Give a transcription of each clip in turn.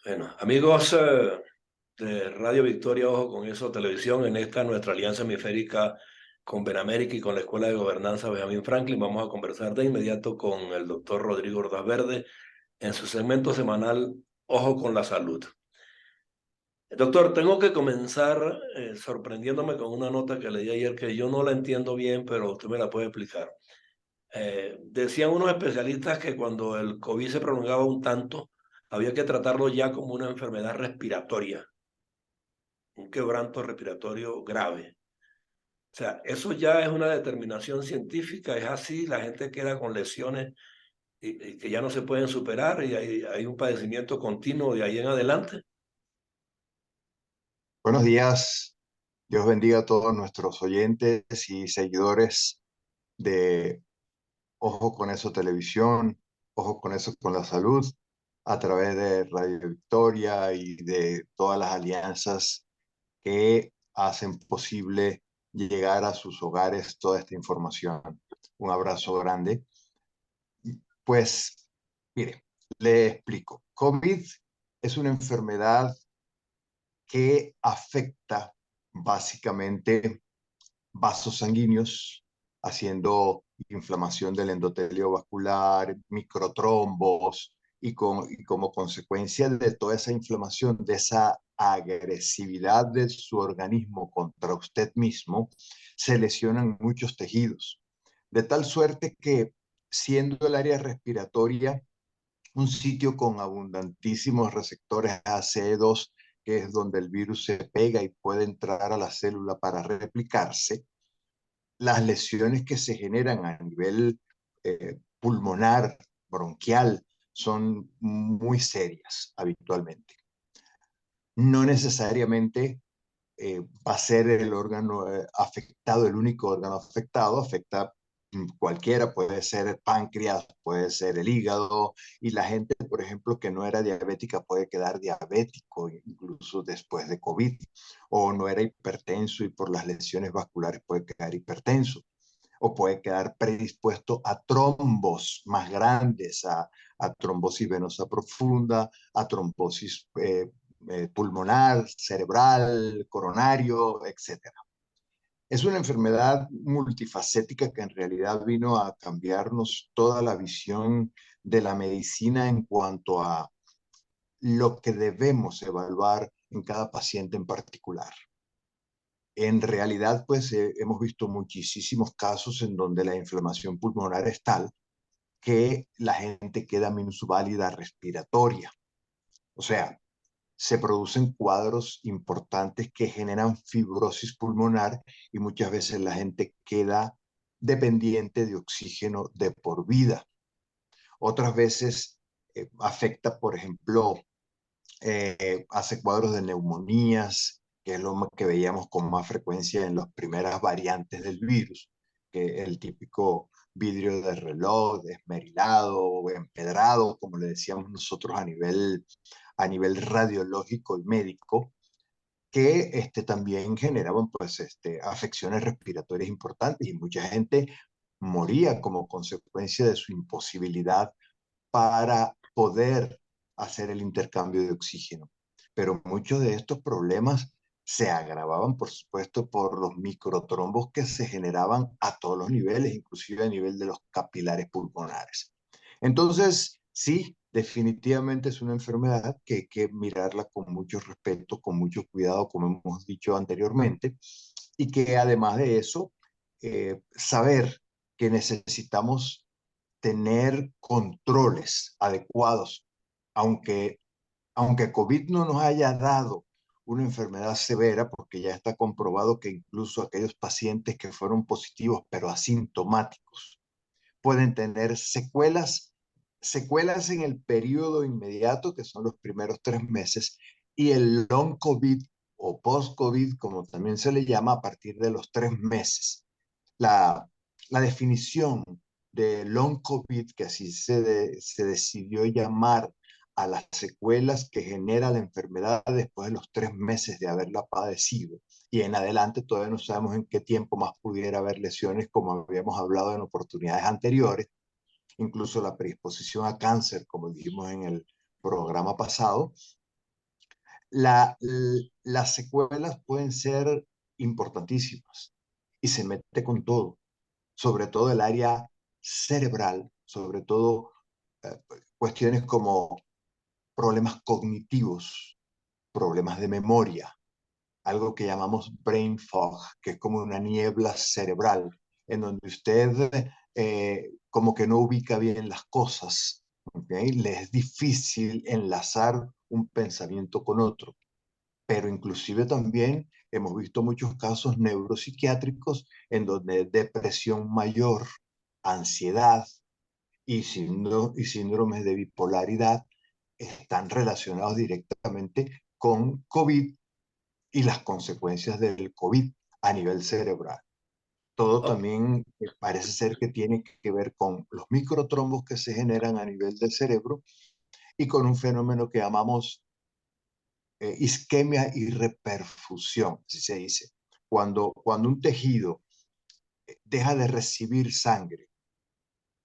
Bueno, amigos de Radio Victoria, ojo con eso, televisión, en esta nuestra alianza hemisférica con Benamérica y con la Escuela de Gobernanza Benjamin Franklin, vamos a conversar de inmediato con el doctor Rodrigo Ordaz Verde en su segmento semanal Ojo con la Salud. Doctor, tengo que comenzar sorprendiéndome con una nota que leí ayer que yo no la entiendo bien, pero usted me la puede explicar. Decían unos especialistas que cuando el COVID se prolongaba un tanto, había que tratarlo ya como una enfermedad respiratoria, un quebranto respiratorio grave. O sea, eso ya es una determinación científica, es así, la gente queda con lesiones y que ya no se pueden superar y hay un padecimiento continuo de ahí en adelante. Buenos días, Dios bendiga a todos nuestros oyentes y seguidores de Ojo con eso Televisión, Ojo con eso con la salud, a través de Radio Victoria y de todas las alianzas que hacen posible llegar a sus hogares toda esta información. Un abrazo grande. Pues, mire, le explico. COVID es una enfermedad que afecta básicamente vasos sanguíneos, haciendo inflamación del endotelio vascular, microtrombos, y como consecuencia de toda esa inflamación, de esa agresividad de su organismo contra usted mismo, se lesionan muchos tejidos. De tal suerte que, siendo el área respiratoria un sitio con abundantísimos receptores AC2, que es donde el virus se pega y puede entrar a la célula para replicarse, las lesiones que se generan a nivel pulmonar, bronquial, son muy serias habitualmente. No necesariamente va a ser el órgano afectado, el único órgano afectado, afecta cualquiera, puede ser el páncreas, puede ser el hígado, y la gente, por ejemplo, que no era diabética puede quedar diabético incluso después de COVID, o no era hipertenso y por las lesiones vasculares puede quedar hipertenso, o puede quedar predispuesto a trombos más grandes, a trombosis venosa profunda, a trombosis pulmonar, cerebral, coronario, etcétera. Es una enfermedad multifacética que en realidad vino a cambiarnos toda la visión de la medicina en cuanto a lo que debemos evaluar en cada paciente en particular. En realidad, pues hemos visto muchísimos casos en donde la inflamación pulmonar es tal que la gente queda minusválida respiratoria. O sea, se producen cuadros importantes que generan fibrosis pulmonar y muchas veces la gente queda dependiente de oxígeno de por vida. Otras veces afecta, por ejemplo, hace cuadros de neumonías, que es lo que veíamos con más frecuencia en las primeras variantes del virus, que el típico vidrio de reloj desmerilado o empedrado, como le decíamos nosotros a nivel radiológico y médico, que también generaban pues, afecciones respiratorias importantes y mucha gente moría como consecuencia de su imposibilidad para poder hacer el intercambio de oxígeno. Pero muchos de estos problemas se agravaban, por supuesto, por los microtrombos que se generaban a todos los niveles, inclusive a nivel de los capilares pulmonares. Entonces, sí, definitivamente es una enfermedad que hay que mirarla con mucho respeto, con mucho cuidado, como hemos dicho anteriormente, y que además de eso, saber que necesitamos tener controles adecuados, aunque, aunque COVID no nos haya dado una enfermedad severa, porque ya está comprobado que incluso aquellos pacientes que fueron positivos pero asintomáticos pueden tener secuelas en el periodo inmediato, que son los primeros 3 meses, y el long COVID o post-COVID, como también se le llama, a partir de los 3 meses. La, la definición de long COVID, que así se decidió llamar a las secuelas que genera la enfermedad después de los 3 meses de haberla padecido. Y en adelante todavía no sabemos en qué tiempo más pudiera haber lesiones, como habíamos hablado en oportunidades anteriores, incluso la predisposición a cáncer, como dijimos en el programa pasado, las secuelas pueden ser importantísimas y se mete con todo, sobre todo el área cerebral, sobre todo eh, cuestiones como problemas cognitivos, problemas de memoria, algo que llamamos brain fog, que es como una niebla cerebral, en donde usted como que no ubica bien las cosas, ¿okay? Le es difícil enlazar un pensamiento con otro, pero inclusive también hemos visto muchos casos neuropsiquiátricos en donde depresión mayor, ansiedad y síndromes de bipolaridad están relacionados directamente con COVID y las consecuencias del COVID a nivel cerebral. Todo Oh, también parece ser que tiene que ver con los microtrombos que se generan a nivel del cerebro y con un fenómeno que llamamos isquemia y reperfusión, así se dice. Cuando un tejido deja de recibir sangre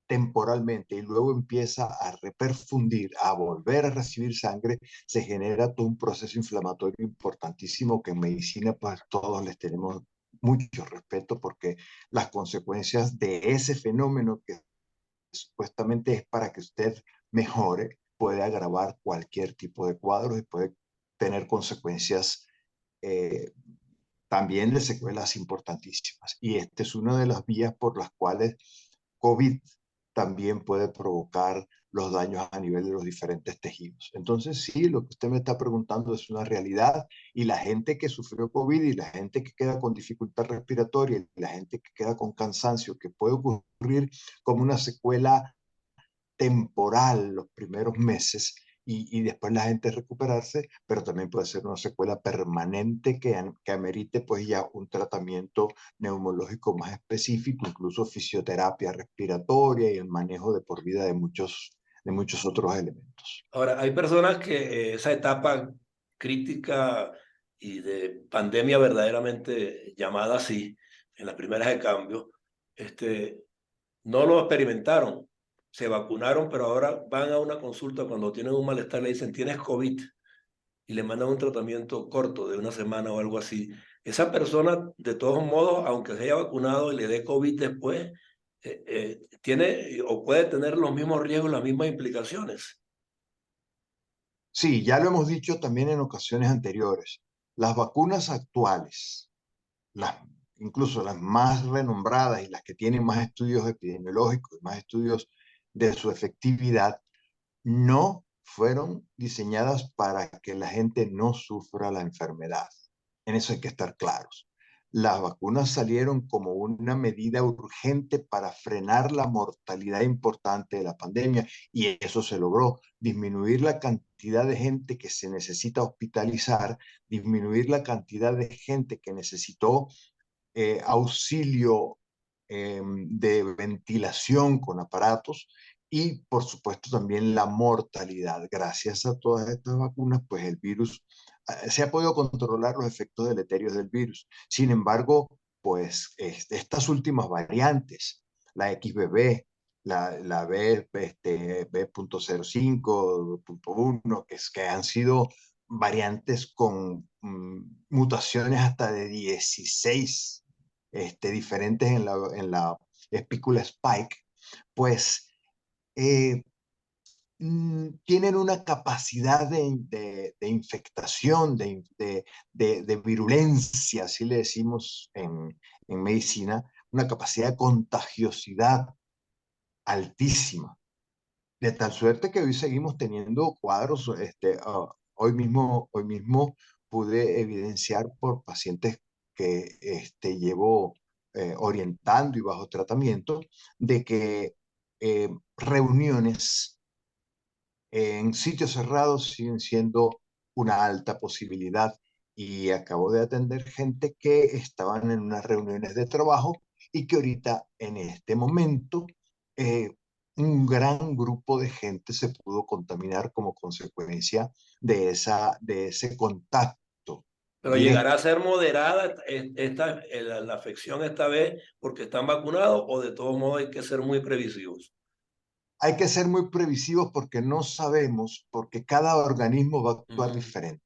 temporalmente y luego empieza a reperfundir, a volver a recibir sangre, se genera todo un proceso inflamatorio importantísimo que en medicina pues todos les tenemos mucho respeto porque las consecuencias de ese fenómeno que supuestamente es para que usted mejore, puede agravar cualquier tipo de cuadro y puede tener consecuencias eh, también de secuelas importantísimas. Y esta es una de las vías por las cuales COVID también puede provocar los daños a nivel de los diferentes tejidos. Entonces, sí, lo que usted me está preguntando es una realidad y la gente que sufrió COVID y la gente que queda con dificultad respiratoria y la gente que queda con cansancio, que puede ocurrir como una secuela temporal los primeros meses y después la gente recuperarse, pero también puede ser una secuela permanente que amerite pues ya un tratamiento neumológico más específico, incluso fisioterapia respiratoria y el manejo de por vida de muchos otros elementos. ahora, hay personas que esa etapa crítica y de pandemia verdaderamente llamada así, en las primeras de cambio, este, no lo experimentaron, se vacunaron, pero ahora van a una consulta cuando tienen un malestar, le dicen, tienes COVID, y le mandan un tratamiento corto de una semana o algo así. Esa persona, de todos modos, aunque se haya vacunado y le dé COVID después, tiene o puede tener los mismos riesgos, las mismas implicaciones. Sí, ya lo hemos dicho también en ocasiones anteriores. Las vacunas actuales, las, incluso las más renombradas y las que tienen más estudios epidemiológicos, más estudios de su efectividad, no fueron diseñadas para que la gente no sufra la enfermedad. En eso hay que estar claros. Las vacunas salieron como una medida urgente para frenar la mortalidad importante de la pandemia y eso se logró, disminuir la cantidad de gente que se necesita hospitalizar, disminuir la cantidad de gente que necesitó auxilio de ventilación con aparatos y por supuesto también la mortalidad. Gracias a todas estas vacunas, pues el virus se ha podido controlar los efectos deleterios del virus. Sin embargo, pues estas últimas variantes, la XBB, la B, B.05, B.1, que han sido variantes con mutaciones hasta de 16 diferentes en la espícula Spike, pues eh, tienen una capacidad de infectación, de virulencia, así le decimos en medicina, una capacidad de contagiosidad altísima. De tal suerte que hoy seguimos teniendo cuadros, hoy mismo pude evidenciar por pacientes que llevo orientando y bajo tratamiento, de que reuniones en sitios cerrados siguen siendo una alta posibilidad. Y acabo de atender gente que estaban en unas reuniones de trabajo y que ahorita, en este momento, eh, un gran grupo de gente se pudo contaminar como consecuencia de ese contacto Pero llegará a directo. ser moderada la afección esta vez porque están vacunados o de todos modos hay que ser muy previsivos. Hay que ser muy previsivos porque no sabemos, porque cada organismo va a actuar Mm. diferente.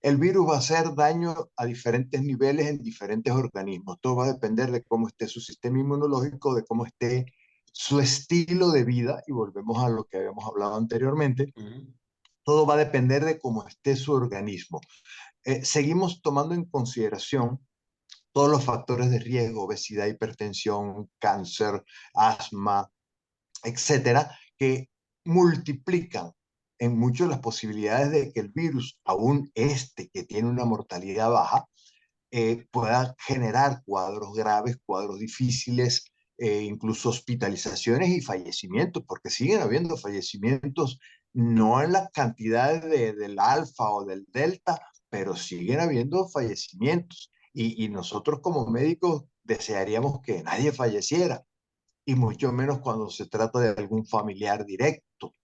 El virus va a hacer daño a diferentes niveles en diferentes organismos. Todo va a depender de cómo esté su sistema inmunológico, de cómo esté su estilo de vida, y volvemos a lo que habíamos hablado anteriormente. Ujú. Todo va a depender de cómo esté su organismo. Seguimos tomando en consideración todos los factores de riesgo: obesidad, hipertensión, cáncer, asma, etcétera, que multiplican en mucho las posibilidades de que el virus, aún este que tiene una mortalidad baja, pueda generar cuadros graves, cuadros difíciles, incluso hospitalizaciones y fallecimientos, porque siguen habiendo fallecimientos, no en las cantidades del alfa o del delta, pero siguen habiendo fallecimientos. Y nosotros como médicos desearíamos que nadie falleciera, y mucho menos cuando se trata de algún familiar directo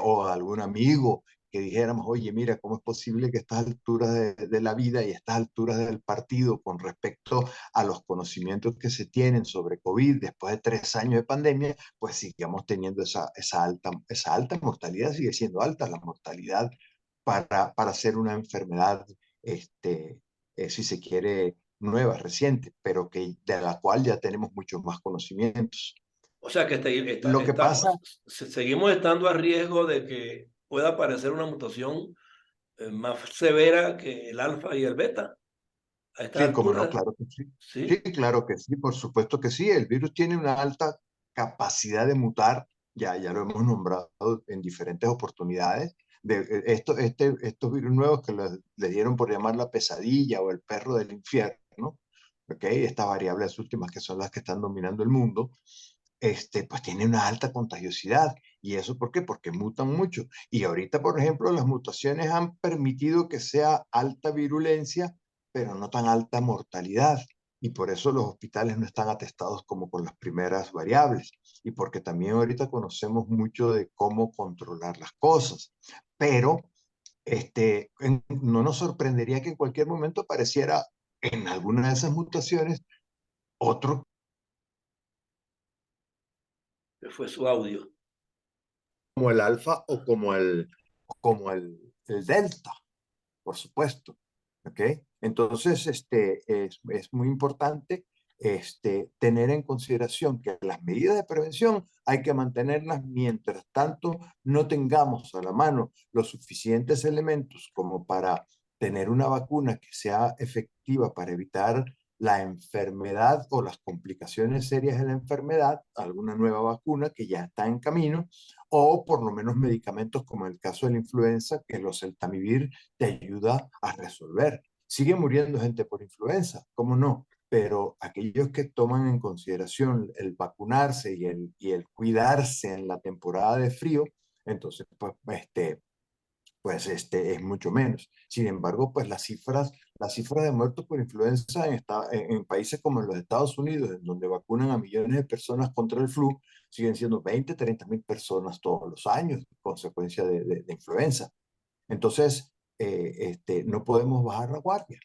o de algún amigo, que dijéramos, oye, mira, ¿cómo es posible que a estas alturas de la vida y a estas alturas del partido, con respecto a los conocimientos que se tienen sobre COVID después de 3 años de pandemia, pues sigamos teniendo esa alta mortalidad? Sigue siendo alta la mortalidad para ser una enfermedad, si se quiere, nueva, reciente, pero de la cual ya tenemos muchos más conocimientos. O sea que Lo que pasa, seguimos estando a riesgo de que pueda aparecer una mutación más severa que el alfa y el beta a estas sí, como no, alturas. claro que sí. Sí, Sí. claro que sí, por supuesto que sí. El virus tiene una alta capacidad de mutar, ya lo hemos nombrado en diferentes oportunidades. Estos virus nuevos que les dieron por llamar la pesadilla o el perro del infierno, ¿ok? Estas variables últimas que son las que están dominando el mundo, pues tiene una alta contagiosidad. ¿Y eso por qué? Porque mutan mucho. Y ahorita, por ejemplo, las mutaciones han permitido que sea alta virulencia, pero no tan alta mortalidad. Y por eso los hospitales no están atestados como con las primeras variables. Y porque también ahorita conocemos mucho de cómo controlar las cosas. Pero no nos sorprendería que en cualquier momento apareciera en alguna de esas mutaciones otro, Que fue su audio. como el alfa o como el delta, por supuesto. ¿Ok? Entonces, es muy importante, tener en consideración que las medidas de prevención hay que mantenerlas mientras tanto no tengamos a la mano los suficientes elementos como para tener una vacuna que sea efectiva para evitar la enfermedad o las complicaciones serias de la enfermedad, alguna nueva vacuna que ya está en camino, o por lo menos medicamentos como el caso de la influenza, que los Celtamivir te ayuda a resolver. Sigue muriendo gente por influenza, ¿cómo no? Pero aquellos que toman en consideración el vacunarse y el cuidarse en la temporada de frío, entonces, es mucho menos. Sin embargo, pues las cifras de muertos por influenza en países como en los Estados Unidos, en donde vacunan a millones de personas contra el flu, siguen siendo 20, 30 mil personas todos los años, consecuencia de influenza. Entonces, no podemos bajar la guardia.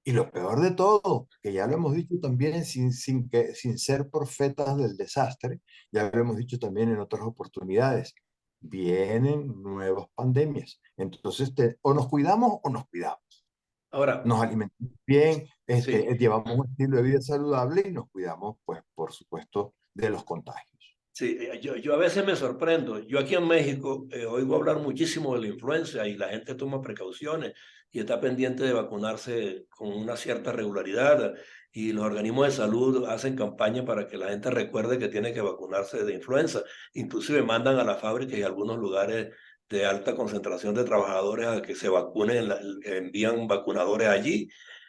Y lo peor de todo, que ya lo hemos dicho también sin ser profetas del desastre, ya lo hemos dicho también en otras oportunidades, vienen nuevas pandemias. Entonces, o nos cuidamos o nos cuidamos. Ahora, Nos alimentamos bien, sí. llevamos un estilo de vida saludable y nos cuidamos, pues, por supuesto, de los contagios. Sí, yo a veces me sorprendo. Yo aquí en México oigo hablar muchísimo de la influenza y la gente toma precauciones y está pendiente de vacunarse con una cierta regularidad y los organismos de salud hacen campaña para que la gente recuerde que tiene que vacunarse de influenza. Inclusive mandan a las fábricas y a algunos lugares de alta concentración de trabajadores a que se vacunen, envían vacunadores allí.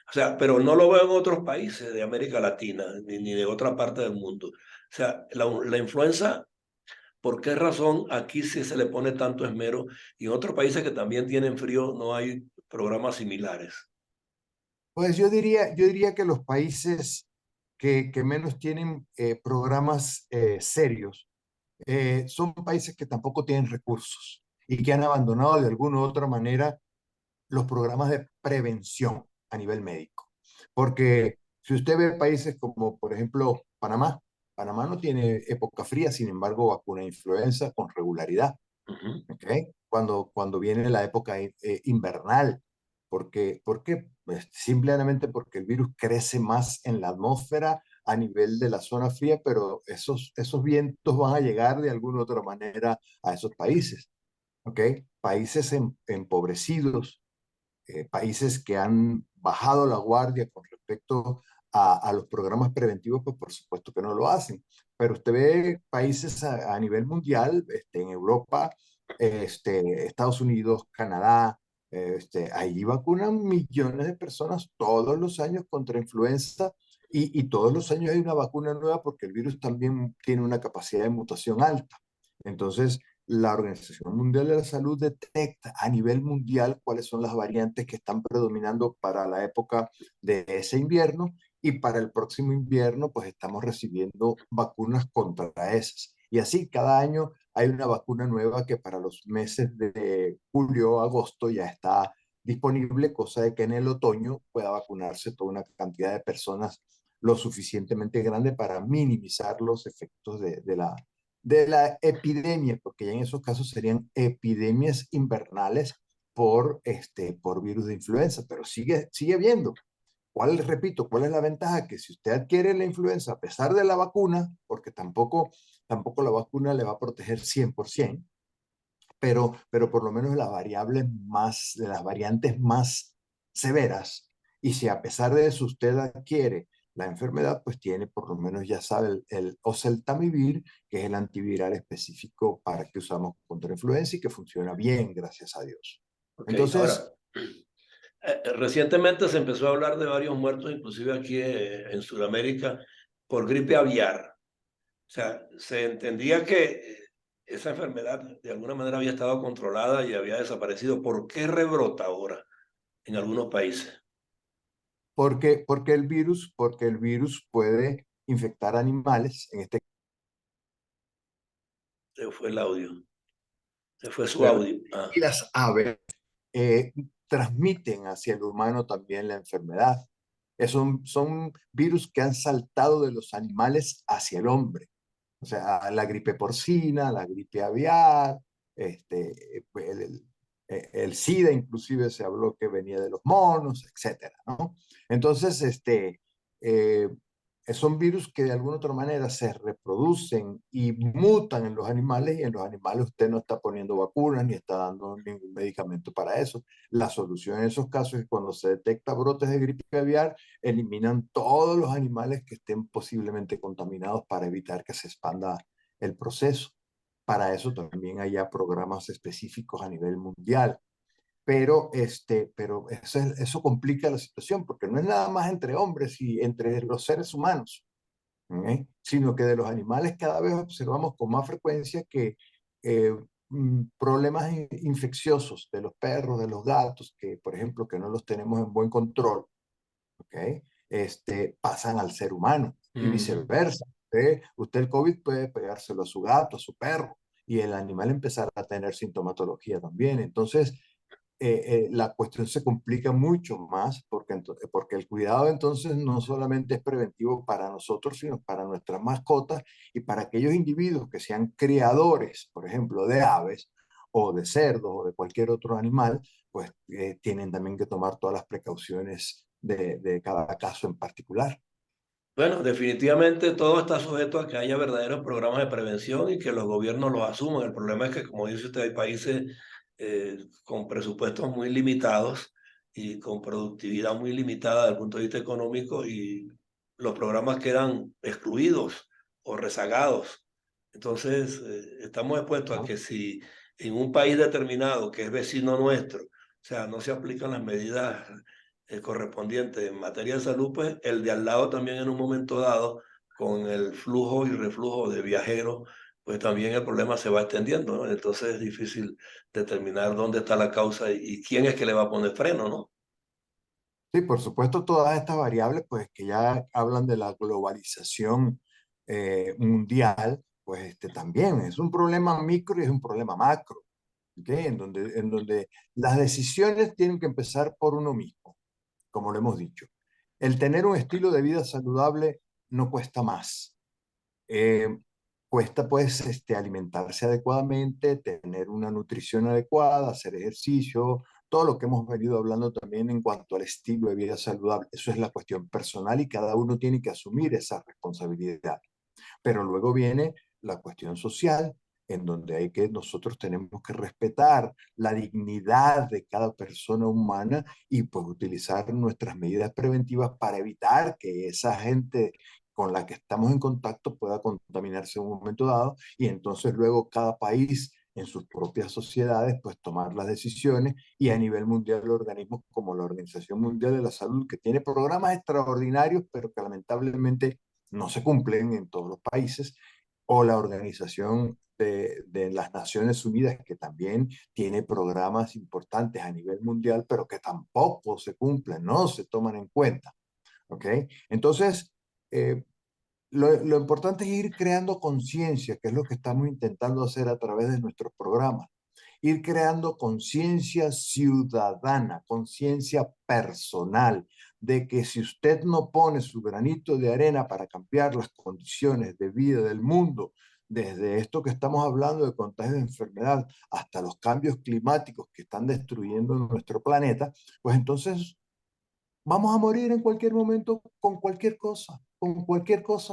O sea, pero no lo veo en otros países de América Latina ni de otra parte del mundo. O sea, la influenza, ¿por qué razón aquí sí se le pone tanto esmero y en otros países que también tienen frío no hay programas similares? Pues yo diría que los países que menos tienen programas serios, son países que tampoco tienen recursos y que han abandonado de alguna u otra manera los programas de prevención a nivel médico. Porque si usted ve países como, por ejemplo, Panamá no tiene época fría, sin embargo, vacuna influenza con regularidad. Ujú. ¿Ok? Cuando viene la época invernal. ¿Por qué? Pues simplemente porque el virus crece más en la atmósfera a nivel de la zona fría, pero esos vientos van a llegar de alguna u otra manera a esos países, ¿ok? Países empobrecidos, países que han bajado la guardia con respecto a los programas preventivos, pues por supuesto que no lo hacen. Pero usted ve países a nivel mundial, en Europa, Estados Unidos, Canadá, allí vacunan millones de personas todos los años contra influenza y todos los años hay una vacuna nueva porque el virus también tiene una capacidad de mutación alta. Entonces, la Organización Mundial de la Salud detecta a nivel mundial cuáles son las variantes que están predominando para la época de ese invierno y para el próximo invierno pues estamos recibiendo vacunas contra esas. Y así cada año hay una vacuna nueva que para los meses de julio, agosto ya está disponible, cosa de que en el otoño pueda vacunarse toda una cantidad de personas lo suficientemente grande para minimizar los efectos de la epidemia, porque ya en esos casos serían epidemias invernales por virus de influenza, pero sigue habiendo. Repito, ¿cuál es la ventaja? Que si usted adquiere la influenza a pesar de la vacuna, porque tampoco la vacuna le va a proteger 100%, pero por lo menos de las variantes más severas, y si a pesar de eso usted adquiere la enfermedad, pues tiene por lo menos, ya sabe, el oseltamivir, que es el antiviral específico para que usamos contra influenza y que funciona bien, gracias a Dios. Ok, ahora, Entonces, recientemente se empezó a hablar de varios muertos, inclusive aquí en Sudamérica, por gripe aviar. O sea, se entendía que esa enfermedad de alguna manera había estado controlada y había desaparecido. ¿Por qué rebrota ahora en algunos países? porque el virus puede infectar animales, en este Se fue el audio, se fue su ¿verdad? audio. Ah, Y las aves eh, transmiten hacia el humano también la enfermedad. Son virus que han saltado de los animales hacia el hombre. O sea, la gripe porcina, la gripe aviar, el SIDA inclusive se habló que venía de los monos, etcétera, ¿no? Entonces, eh, son virus que de alguna otra manera se reproducen y mutan en los animales y en los animales usted no está poniendo vacunas ni está dando ningún medicamento para eso. La solución en esos casos es cuando se detecta brotes de gripe aviar, eliminan todos los animales que estén posiblemente contaminados para evitar que se expanda el proceso. Para eso también hay ya programas específicos a nivel mundial. Pero eso complica la situación porque no es nada más entre hombres y entre los seres humanos, sino que de los animales cada vez observamos con más frecuencia que eh, problemas infecciosos de los perros, de los gatos, que por ejemplo que no los tenemos en buen control, ¿ok? Pasan al ser humano y ujú. viceversa. Usted el COVID puede pegárselo a su gato, a su perro, y el animal empezar a tener sintomatología también. Entonces, la cuestión se complica mucho más porque el cuidado entonces no solamente es preventivo para nosotros, sino para nuestras mascotas y para aquellos individuos que sean criadores, por ejemplo, de aves o de cerdos o de cualquier otro animal, pues tienen también que tomar todas las precauciones de cada caso en particular. Bueno, definitivamente todo está sujeto a que haya verdaderos programas de prevención y que los gobiernos los asuman. El problema es que, como dice usted, hay países con presupuestos muy limitados y con productividad muy limitada desde el punto de vista económico y los programas quedan excluidos o rezagados. Entonces, estamos expuestos a ¿No? que si en un país determinado que es vecino nuestro, o sea, no se aplican las medidas correspondiente en materia de salud, pues el de al lado también en un momento dado, con el flujo y reflujo de viajeros, pues también el problema se va extendiendo, ¿no? Entonces es difícil determinar dónde está la causa y quién es que le va a poner freno, ¿no? Sí, por supuesto, todas estas variables, pues que ya hablan de la globalización mundial, pues también es un problema micro y es un problema macro, ¿ok? En donde las decisiones tienen que empezar por uno mismo, como lo hemos dicho. El tener un estilo de vida saludable no cuesta más. Eh, Cuesta pues alimentarse adecuadamente, tener una nutrición adecuada, hacer ejercicio, todo lo que hemos venido hablando también en cuanto al estilo de vida saludable. Eso es la cuestión personal y cada uno tiene que asumir esa responsabilidad. Pero luego viene la cuestión social, en donde nosotros tenemos que respetar la dignidad de cada persona humana y pues utilizar nuestras medidas preventivas para evitar que esa gente con la que estamos en contacto pueda contaminarse en un momento dado y entonces luego cada país en sus propias sociedades, pues tomar las decisiones y a nivel mundial organismos como la Organización Mundial de la Salud, que tiene programas extraordinarios, pero que lamentablemente no se cumplen en todos los países, o la Organización de las Naciones Unidas, que también tiene programas importantes a nivel mundial, pero que tampoco se cumplen, no se toman en cuenta. ¿Ok? Entonces, eh, lo importante es ir creando conciencia, que es lo que estamos intentando hacer a través de nuestros programas. Ir creando conciencia ciudadana, conciencia personal, de que si usted no pone su granito de arena para cambiar las condiciones de vida del mundo, desde esto que estamos hablando de contagios de enfermedad hasta los cambios climáticos que están destruyendo nuestro planeta, pues entonces vamos a morir en cualquier momento con cualquier cosa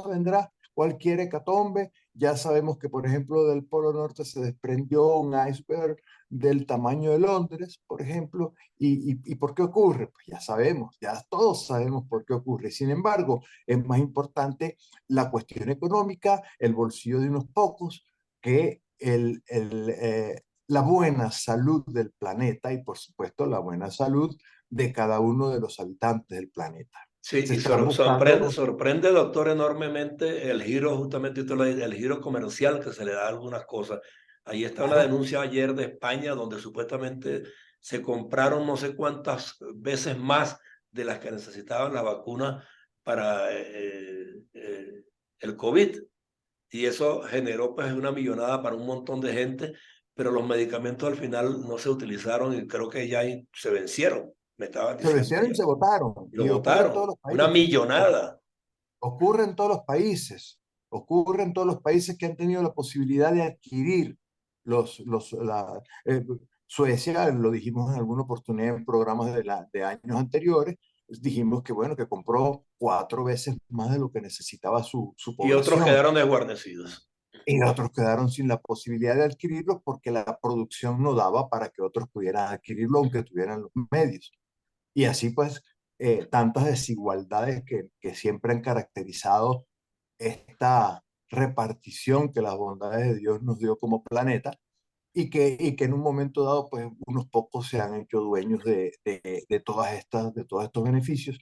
vendrá cualquier hecatombe. Ya sabemos que, por ejemplo, del Polo Norte se desprendió un iceberg del tamaño de Londres, por ejemplo. ¿Y por qué ocurre? Pues ya sabemos, ya todos sabemos por qué ocurre. Sin embargo, es más importante la cuestión económica, el bolsillo de unos pocos, que la buena salud del planeta y, por supuesto, la buena salud de cada uno de los habitantes del planeta. Sí, Se y están sorprende, buscando, sorprende, doctor, enormemente el giro, justamente usted lo dice, el giro comercial que se le da a algunas cosas. Ahí está una claro, denuncia ayer de España donde supuestamente se compraron no sé cuántas veces más de las que necesitaban la vacuna para el COVID. Y eso generó pues una millonada para un montón de gente, pero los medicamentos al final no se utilizaron y creo que ya se vencieron, me estaban se diciendo vencieron y ayer. se votaron, Y lo y ocurre en todos votaron, los una países. millonada. Ocurre en todos los países, ocurre en todos los países que han tenido la posibilidad de adquirir Suecia, lo dijimos en alguna oportunidad en programas de años anteriores, dijimos que bueno, que compró 4 veces más de lo que necesitaba su Y otros población. quedaron desguarnecidos. Y otros quedaron sin la posibilidad de adquirirlos porque la producción no daba para que otros pudieran adquirirlo, aunque tuvieran los medios. Y así pues, tantas desigualdades que siempre han caracterizado esta repartición que las bondades de Dios nos dio como planeta y que en un momento dado, pues unos pocos se han hecho dueños de todos estos beneficios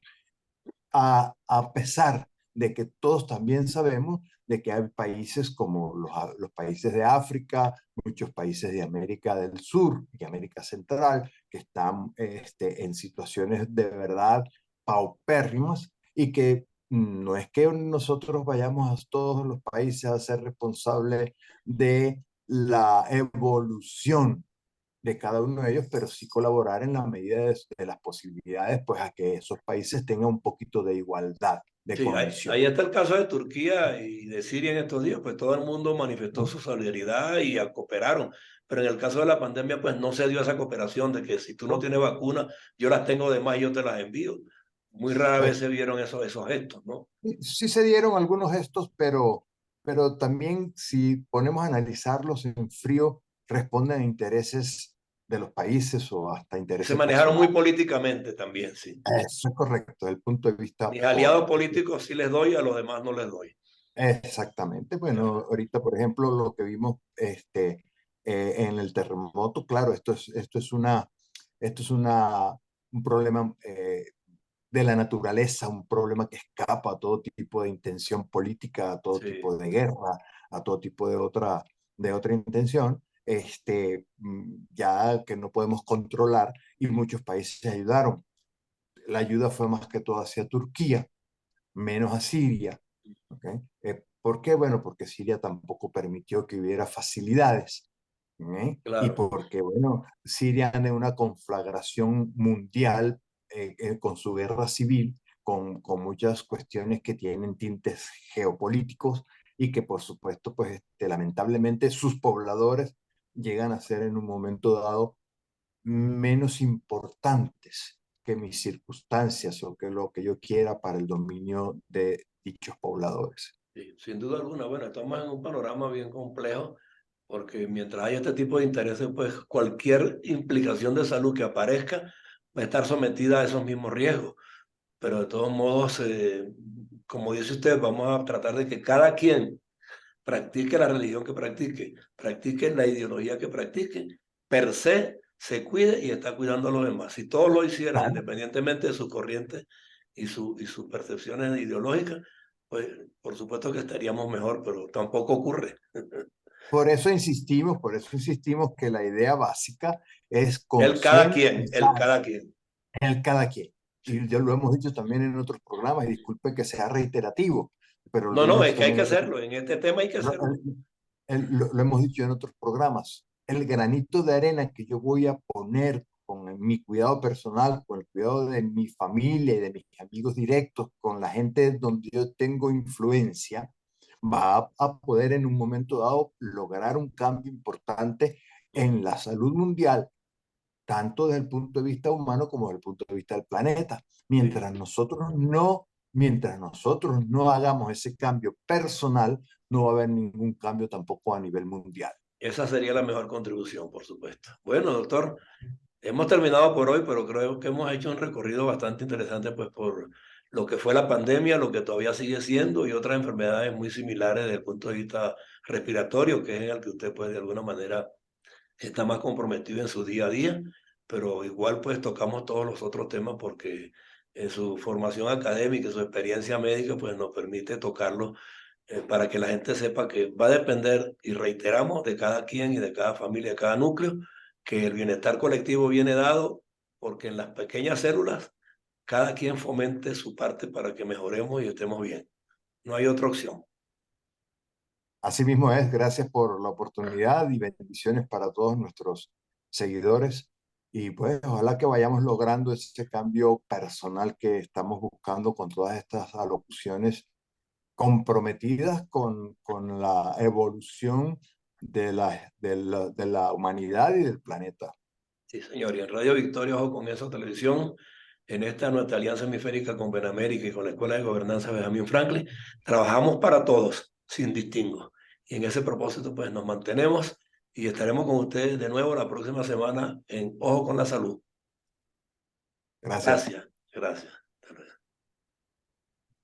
a pesar de que todos también sabemos de que hay países como los países de África, muchos países de América del Sur y América Central, que están en situaciones de verdad paupérrimas y que no es que nosotros vayamos a todos los países a ser responsables de la evolución de cada uno de ellos, pero sí colaborar en la medida de las posibilidades, pues a que esos países tengan un poquito de igualdad de Sí, ahí condiciones. está el caso de Turquía y de Siria en estos días, pues todo el mundo manifestó su solidaridad y cooperaron. Pero en el caso de la pandemia, pues no se dio esa cooperación de que si tú no ¿No? tienes vacuna, yo las tengo de más y yo te las envío. Muy rara vez Eh, se vieron esos gestos, ¿no? sí se dieron algunos gestos, pero también si ponemos a analizarlos en frío, responden a intereses de los países o hasta Se intereses manejaron muy personales. políticamente también, sí. Eso es correcto, desde el punto de vista Mis aliados político. políticos sí les doy, a los demás no les doy. Exactamente. Bueno, Ya. ahorita, por ejemplo, lo que vimos en el terremoto, claro, esto es un problema de la naturaleza, un problema que escapa a todo tipo de intención política, a todo Sí, tipo de guerra, a todo tipo de otra intención, ya que no podemos controlar y muchos países ayudaron. La ayuda fue más que todo hacia Turquía, menos a Siria. ¿Ok? ¿Por qué? Bueno, porque Siria tampoco permitió que hubiera facilidades. ¿Eh? Y claro. porque, bueno, Siria anda en una conflagración mundial con su guerra civil, con muchas cuestiones que tienen tintes geopolíticos y que, por supuesto, pues lamentablemente sus pobladores llegan a ser en un momento dado menos importantes que mis circunstancias o que lo que yo quiera para el dominio de dichos pobladores. Sí, sin duda alguna. Bueno, estamos en un panorama bien complejo porque mientras haya este tipo de intereses, pues cualquier implicación de salud que aparezca va a estar sometida a esos mismos riesgos. Pero de todos modos, como dice usted, vamos a tratar de que cada quien practique la religión que practique, practique la ideología que practique, per se cuide y está cuidando a los demás. Si todos lo hicieran, Claro. independientemente de sus corrientes y sus percepciones ideológicas, pues por supuesto que estaríamos mejor, pero tampoco ocurre. Por eso insistimos que la idea básica es concientizar El cada quien. en el cada quien. Y Sí. ya lo hemos dicho también en otros programas, y disculpe que sea reiterativo, pero No, lo no, hemos es dicho que hay también que en otros, hacerlo, en este tema hay que lo, hacerlo. lo hemos dicho en otros programas. El granito de arena que yo voy a poner con mi cuidado personal, con el cuidado de mi familia y de mis amigos directos, con la gente donde yo tengo influencia, va a poder en un momento dado lograr un cambio importante en la salud mundial, tanto desde el punto de vista humano como desde el punto de vista del planeta. Sí. Mientras nosotros no hagamos ese cambio personal, no va a haber ningún cambio tampoco a nivel mundial. Esa sería la mejor contribución, por supuesto. Bueno, doctor, hemos terminado por hoy, pero creo que hemos hecho un recorrido bastante interesante, pues por lo que fue la pandemia, lo que todavía sigue siendo y otras enfermedades muy similares desde el punto de vista respiratorio, que es en el que usted, pues, de alguna manera está más comprometido en su día a día, pero igual, pues, tocamos todos los otros temas porque en su formación académica y su experiencia médica, pues, nos permite tocarlo para que la gente sepa que va a depender, y reiteramos, de cada quien y de cada familia, de cada núcleo, que el bienestar colectivo viene dado porque en las pequeñas células cada quien fomente su parte para que mejoremos y estemos bien. No hay otra opción. Así mismo es, gracias por la oportunidad y bendiciones para todos nuestros seguidores. Y pues ojalá que vayamos logrando ese cambio personal que estamos buscando con todas estas alocuciones comprometidas con la evolución de la humanidad y del planeta. Sí, señor. Y en Radio Victoria, ojo con eso, televisión, en esta nuestra alianza hemisférica con Benamérica y con la Escuela de Gobernanza Benjamin Franklin, trabajamos para todos, sin distingo. Y en ese propósito, pues nos mantenemos y estaremos con ustedes de nuevo la próxima semana en Ojo con la Salud. Gracias. Gracias, gracias.